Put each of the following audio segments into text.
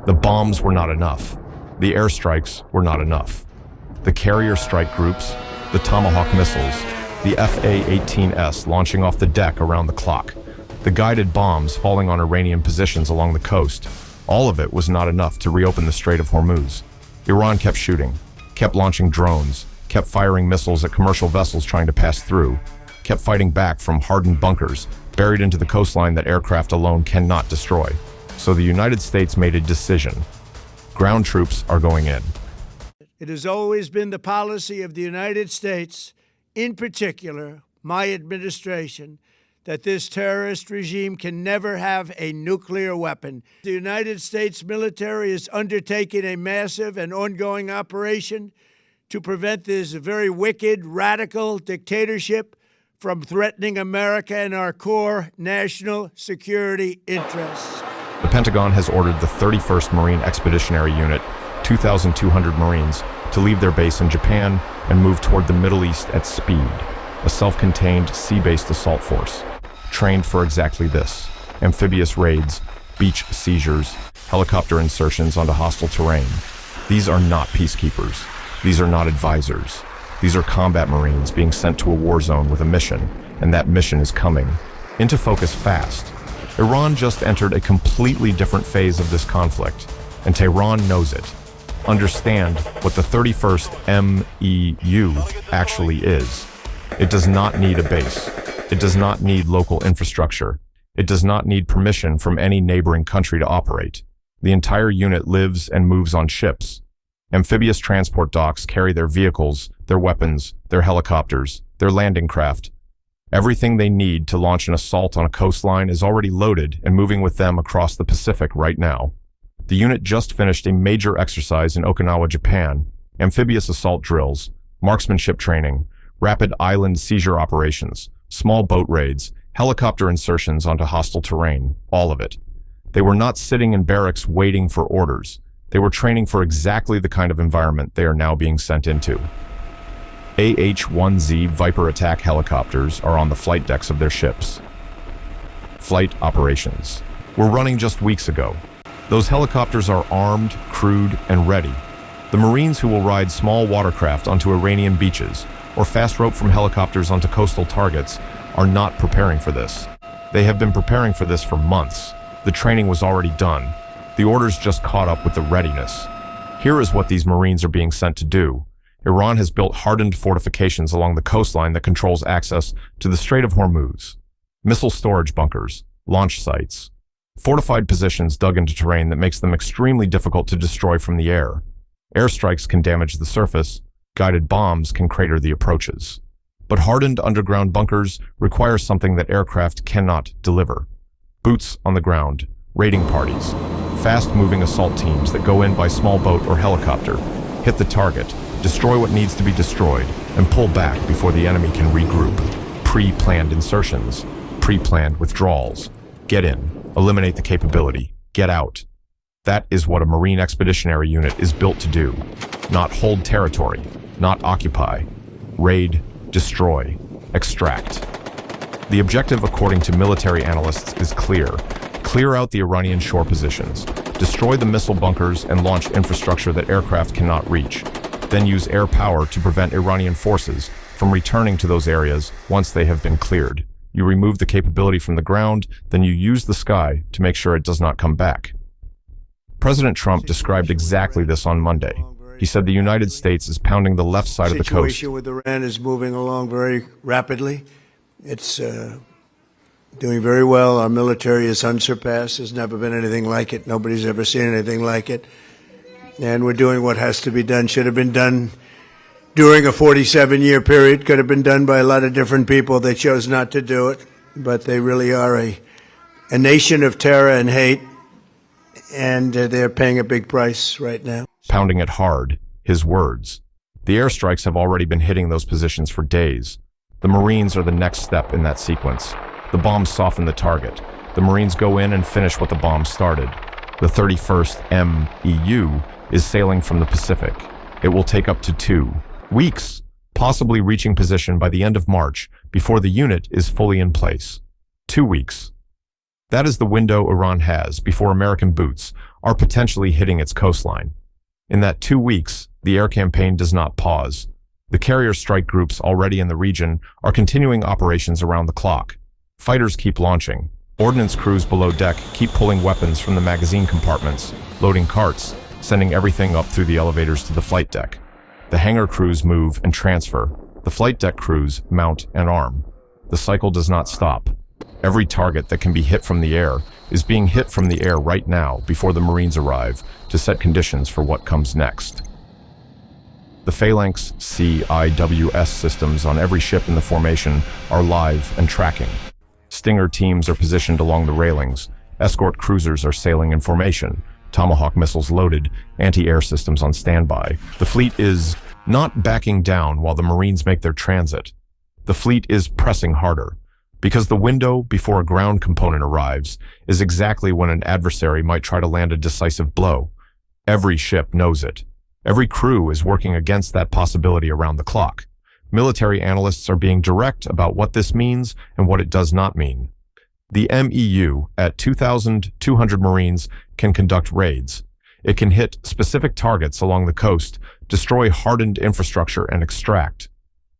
The bombs were not enough. The airstrikes were not enough. The carrier strike groups, the Tomahawk missiles, the FA-18S launching off the deck around the clock, the guided bombs falling on Iranian positions along the coast, all of it was not enough to reopen the Strait of Hormuz. Iran kept shooting, kept launching drones, kept firing missiles at commercial vessels trying to pass through, kept fighting back from hardened bunkers buried into the coastline that aircraft alone cannot destroy. So the United States made a decision. Ground troops are going in. It has always been the policy of the United States, in particular, my administration, that this terrorist regime can never have a nuclear weapon. The United States military is undertaking a massive and ongoing operation to prevent this very wicked, radical dictatorship from threatening America and our core national security interests. The Pentagon has ordered the 31st Marine Expeditionary Unit, 2,200 Marines, to leave their base in Japan and move toward the Middle East at speed, a self-contained sea-based assault force, trained for exactly this: amphibious raids, beach seizures, helicopter insertions onto hostile terrain. These are not peacekeepers. These are not advisors. These are combat Marines being sent to a war zone with a mission, and that mission is coming into focus fast. Iran just entered a completely different phase of this conflict, and Tehran knows it. Understand what the 31st MEU actually is. It does not need a base. It does not need local infrastructure. It does not need permission from any neighboring country to operate. The entire unit lives and moves on ships. Amphibious transport docks carry their vehicles, their weapons, their helicopters, their landing craft. Everything they need to launch an assault on a coastline is already loaded and moving with them across the Pacific right now. The unit just finished a major exercise in Okinawa, Japan: amphibious assault drills, marksmanship training, rapid island seizure operations, small boat raids, helicopter insertions onto hostile terrain, all of it. They were not sitting in barracks waiting for orders. They were training for exactly the kind of environment they are now being sent into. AH-1Z Viper attack helicopters are on the flight decks of their ships. Flight operations were running just weeks ago. Those helicopters are armed, crewed, and ready. The Marines who will ride small watercraft onto Iranian beaches or fast rope from helicopters onto coastal targets are not preparing for this. They have been preparing for this for months. The training was already done. The orders just caught up with the readiness. Here is what these Marines are being sent to do. Iran has built hardened fortifications along the coastline that controls access to the Strait of Hormuz. Missile storage bunkers, launch sites, fortified positions dug into terrain that makes them extremely difficult to destroy from the air. Airstrikes can damage the surface. Guided bombs can crater the approaches. But hardened underground bunkers require something that aircraft cannot deliver: boots on the ground, raiding parties, fast-moving assault teams that go in by small boat or helicopter, hit the target, destroy what needs to be destroyed, and pull back before the enemy can regroup. Pre-planned insertions, pre-planned withdrawals. Get in, eliminate the capability, get out. That is what a Marine Expeditionary Unit is built to do. Not hold territory, not occupy. Raid, destroy, extract. The objective, according to military analysts, is clear. Clear out the Iranian shore positions, destroy the missile bunkers and launch infrastructure that aircraft cannot reach, then use air power to prevent Iranian forces from returning to those areas once they have been cleared. You remove the capability from the ground, then you use the sky to make sure it does not come back. President Trump described exactly this on Monday. He said the United States is pounding the left side of the coast. The situation with Iran is moving along very rapidly. It's doing very well. Our military is unsurpassed. There's never been anything like it. Nobody's ever seen anything like it. And we're doing what has to be done. Should have been done during a 47-year period. Could have been done by a lot of different people. They chose not to do it. But they really are a nation of terror and hate. And they're paying a big price right now. Pounding it hard, his words. The airstrikes have already been hitting those positions for days. The Marines are the next step in that sequence. The bombs soften the target. The Marines go in and finish what the bombs started. The 31st MEU is sailing from the Pacific. It will take up to 2 weeks, possibly reaching position by the end of March before the unit is fully in place. 2 weeks. That is the window Iran has before American boots are potentially hitting its coastline. In that 2 weeks, the air campaign does not pause. The carrier strike groups already in the region are continuing operations around the clock. Fighters keep launching. Ordnance crews below deck keep pulling weapons from the magazine compartments, loading carts, sending everything up through the elevators to the flight deck. The hangar crews move and transfer. The flight deck crews mount and arm. The cycle does not stop. Every target that can be hit from the air is being hit from the air right now before the Marines arrive to set conditions for what comes next. The Phalanx CIWS systems on every ship in the formation are live and tracking. Stinger teams are positioned along the railings. Escort cruisers are sailing in formation. Tomahawk missiles loaded, anti-air systems on standby. The fleet is not backing down while the Marines make their transit. The fleet is pressing harder, because the window before a ground component arrives is exactly when an adversary might try to land a decisive blow. Every ship knows it. Every crew is working against that possibility around the clock. Military analysts are being direct about what this means and what it does not mean. The MEU, at 2,200 Marines, can conduct raids. It can hit specific targets along the coast, destroy hardened infrastructure, and extract.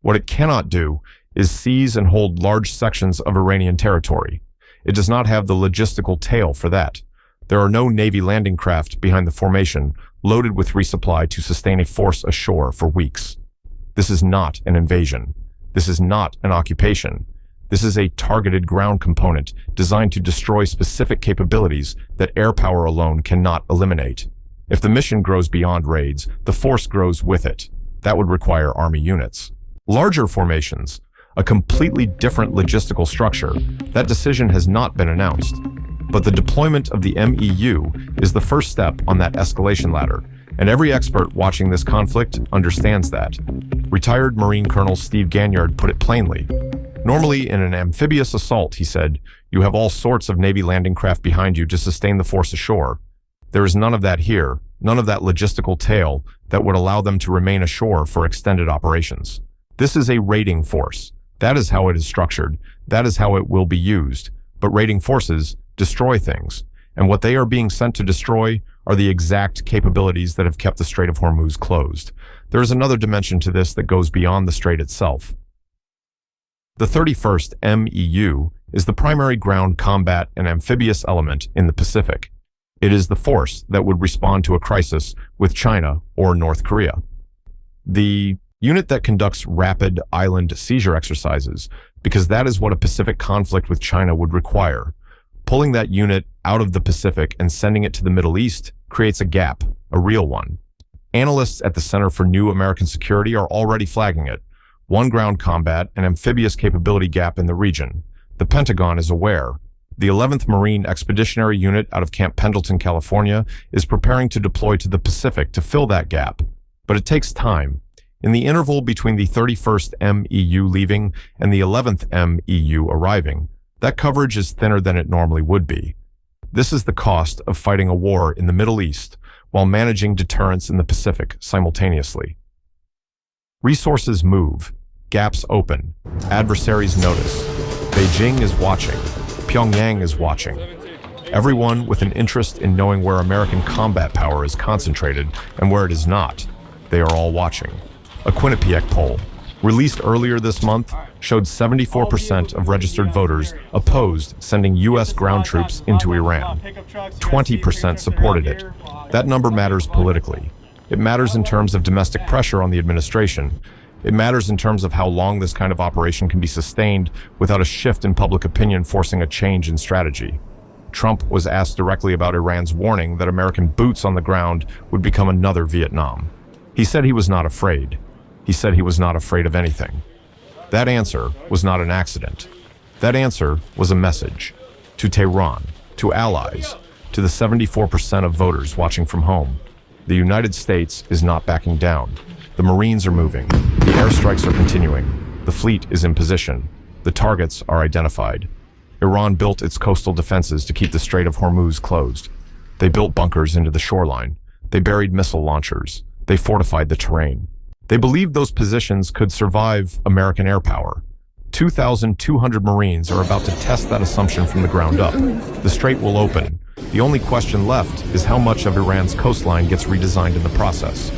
What it cannot do is seize and hold large sections of Iranian territory. It does not have the logistical tail for that. There are no Navy landing craft behind the formation, loaded with resupply to sustain a force ashore for weeks. This is not an invasion. This is not an occupation. This is a targeted ground component designed to destroy specific capabilities that air power alone cannot eliminate. If the mission grows beyond raids, the force grows with it. That would require Army units. Larger formations, a completely different logistical structure, that decision has not been announced. But the deployment of the MEU is the first step on that escalation ladder, and every expert watching this conflict understands that. Retired Marine Colonel Steve Ganyard put it plainly. Normally, in an amphibious assault, he said, you have all sorts of Navy landing craft behind you to sustain the force ashore. There is none of that here, none of that logistical tail that would allow them to remain ashore for extended operations. This is a raiding force. That is how it is structured. That is how it will be used. But raiding forces destroy things, and what they are being sent to destroy are the exact capabilities that have kept the Strait of Hormuz closed. There is another dimension to this that goes beyond the strait itself. The 31st MEU is the primary ground combat and amphibious element in the Pacific. It is the force that would respond to a crisis with China or North Korea. The unit that conducts rapid island seizure exercises, because that is what a Pacific conflict with China would require. Pulling that unit out of the Pacific and sending it to the Middle East creates a gap, a real one. Analysts at the Center for New American Security are already flagging it. One ground combat and amphibious capability gap in the region. The Pentagon is aware. The 11th Marine Expeditionary Unit out of Camp Pendleton, California, is preparing to deploy to the Pacific to fill that gap. But it takes time. In the interval between the 31st MEU leaving and the 11th MEU arriving, that coverage is thinner than it normally would be. This is the cost of fighting a war in the Middle East while managing deterrence in the Pacific simultaneously. Resources move, gaps open, adversaries notice. Beijing is watching, Pyongyang is watching. Everyone with an interest in knowing where American combat power is concentrated and where it is not, they are all watching. A Quinnipiac poll, released earlier this month, showed 74% of registered voters opposed sending U.S. ground troops into Iran. 20% supported it. That number matters politically. It matters in terms of domestic pressure on the administration. It matters in terms of how long this kind of operation can be sustained without a shift in public opinion forcing a change in strategy. Trump was asked directly about Iran's warning that American boots on the ground would become another Vietnam. He said he was not afraid. He said he was not afraid of anything. That answer was not an accident. That answer was a message to Tehran, to allies, to the 74% of voters watching from home. The United States is not backing down. The Marines are moving. The airstrikes are continuing. The fleet is in position. The targets are identified. Iran built its coastal defenses to keep the Strait of Hormuz closed. They built bunkers into the shoreline. They buried missile launchers. They fortified the terrain. They believed those positions could survive American air power. 2,200 Marines are about to test that assumption from the ground up. The strait will open. The only question left is how much of Iran's coastline gets redesigned in the process.